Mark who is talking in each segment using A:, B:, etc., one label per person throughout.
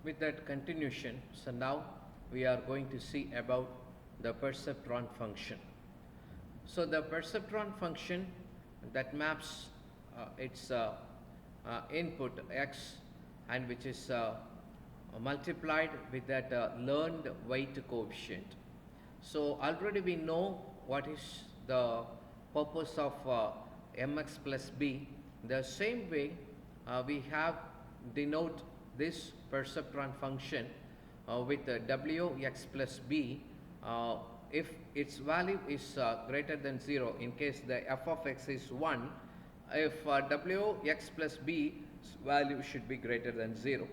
A: with that continuation, so now we are going to see about the perceptron function. So the perceptron function that maps its input x, and which is multiplied with that learned weight coefficient. So already we know what is the purpose of mx plus b. The same way we have denote this perceptron function with wx plus b if its value is greater than 0, in case the f of x is 1, if wx plus b value should be greater than 0.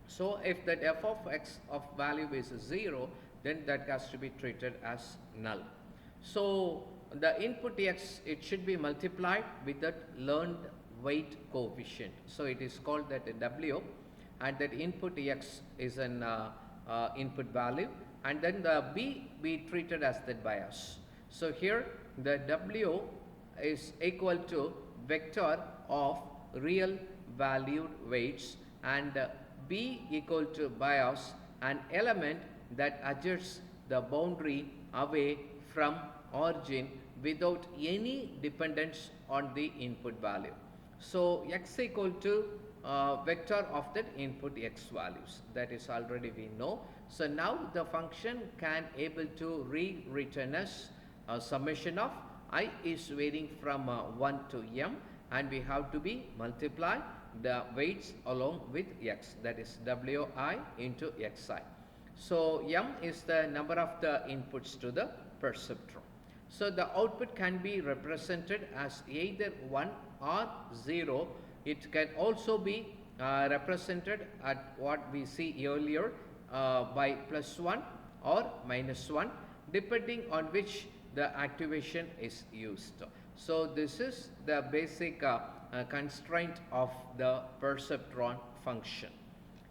A: So if that f of x of value is 0, then that has to be treated as null. So the input x, it should be multiplied with that learned weight coefficient. So it is called that w, and that input x is an input value, and then the b be treated as the bias. So here the w is equal to vector of real valued weights, and b equal to bias, an element that adjusts the boundary away from origin without any dependence on the input value. So x equal to vector of that input x values, that is already we know. So now the function can able to return as a summation of I is varying from 1 to m, and we have to be multiply the weights along with x, that is wi into xi. So m is the number of the inputs to the perceptron. So the output can be represented as either 1 or 0. It can also be represented at what we see earlier by +1 or -1, depending on which the activation is used. So this is the basic constraint of the perceptron function.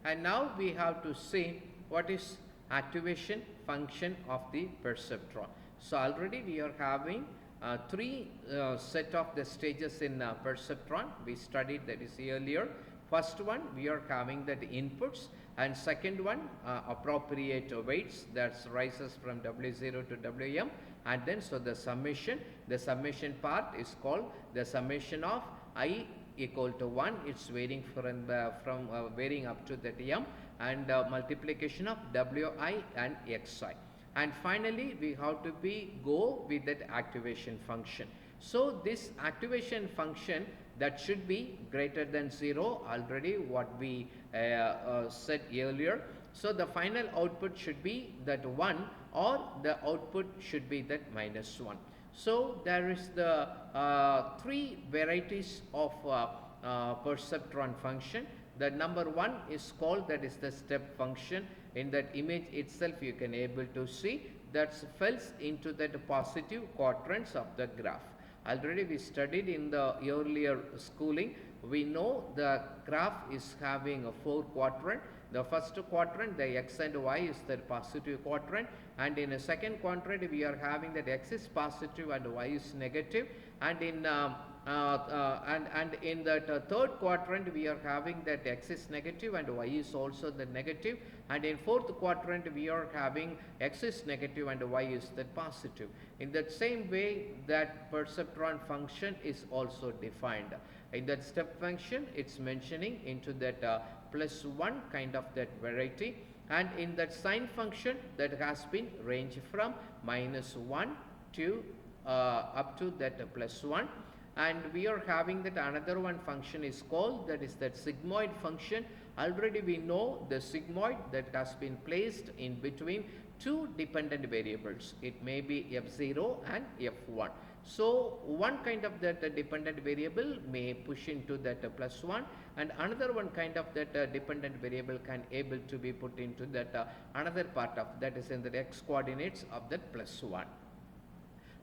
A: And now we have to see what is activation function of the perceptron. So already we are having three set of the stages in perceptron. We studied that is earlier. First one, we are having the inputs, and second one, appropriate weights, that rises from w0 to wm, and then so the summation part is called the summation of I equal to 1, it's varying from varying up to that m, and multiplication of wi and xi. And finally we have to go with that activation function. So this activation function, that should be greater than 0, already what we said earlier. So the final output should be that 1, or the output should be that -1. So there is the three varieties of perceptron function. The number 1 is called, that is the step function. In that image itself you can able to see that falls into that positive quadrants of the graph. Already we studied in the earlier schooling. We know the graph is having a 4 quadrant. The first quadrant, the x and y is the positive quadrant, and in a second quadrant we are having that x is positive and y is negative, and in in the third quadrant we are having that x is negative and y is also the negative, and in fourth quadrant we are having x is negative and y is the positive. In that same way, that perceptron function is also defined. In that step function, it's mentioning into that +1 kind of that variety, and in that sign function, that has been ranged from -1 to up to that +1. And we are having that another one function is called, that is that sigmoid function. Already we know the sigmoid that has been placed in between two dependent variables. It may be f0 and f1. So one kind of that dependent variable may push into that +1, and another one kind of that dependent variable can able to be put into that another part of, that is in the x coordinates of that +1.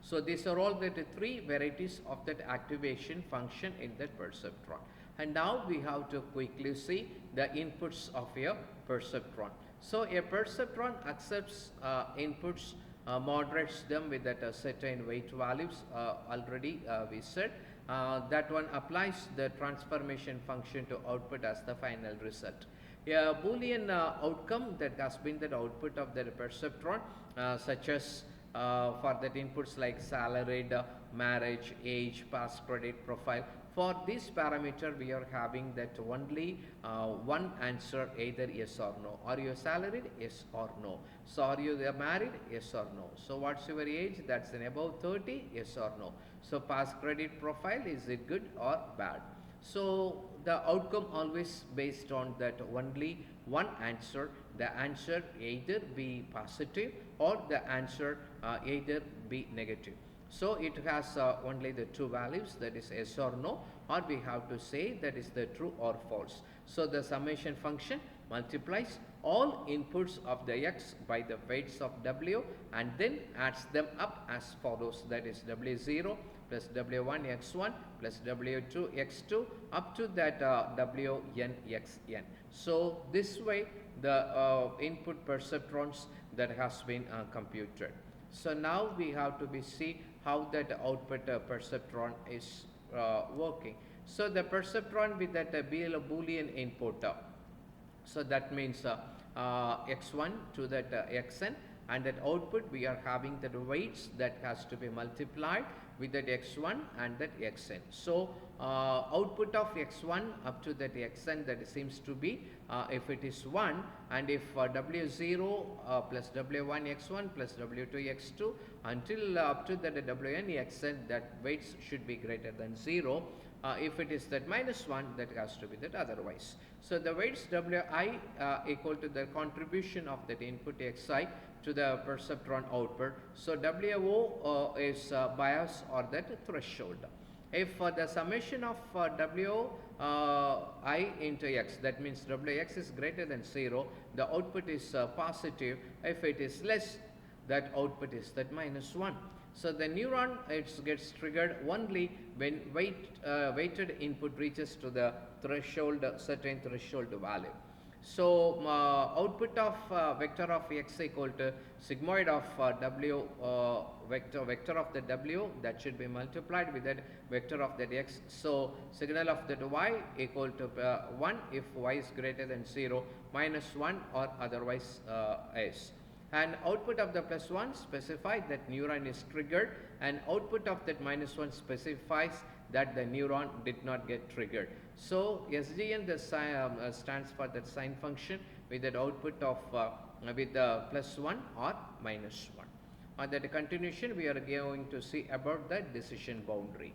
A: So these are all the three varieties of that activation function in that perceptron. And now we have to quickly see the inputs of a perceptron. So a perceptron accepts inputs, moderates them with that certain weight values. Already we said that one applies the transformation function to output as the final result. A Boolean outcome that has been the output of the perceptron, such as for that inputs like salaried, marriage, age, past credit profile. For this parameter, we are having that only one answer, either yes or no. Are you salaried? Yes or no. So are you married? Yes or no. So what's your age? That's an above 30? Yes or no. So past credit profile, is it good or bad? So the outcome always based on that only one answer. The answer either be positive or the answer either be negative. So it has only the two values, that is yes or no, or we have to say that is the true or false. So the summation function multiplies all inputs of the x by the weights of w and then adds them up as follows, that is w0 plus w1 x1 plus w2 x2 up to that wn xn. So this way the input perceptrons that has been computed. So now we have to be see how that output perceptron is working. So the perceptron with that Boolean input, so that means x1 to that xn, and that output we are having the weights that has to be multiplied with that x1 and that xn. So output of x1 up to that xn, that seems to be if it is 1, and if w0 plus w1 x1 plus w2 x2 until up to that wn xn, that weights should be greater than 0. If it is that minus 1, that has to be that otherwise. So the weights wi equal to the contribution of that input xi to the perceptron output. So wo is bias or that threshold. If the summation of I into x, that means wx is greater than 0, the output is positive. If it is less, that output is that minus 1. So the neuron, it gets triggered only when weighted input reaches to the threshold, certain threshold value. So output of vector of x equal to sigmoid of w vector of the w, that should be multiplied with that vector of that x. So signal of that y equal to 1 if y is greater than 0, minus 1 or otherwise s. And output of the plus 1 specifies that neuron is triggered, and output of that minus 1 specifies that the neuron did not get triggered. So SDN stands for that sign function with that output of with the plus 1 or minus 1. On that continuation, we are going to see about the decision boundary.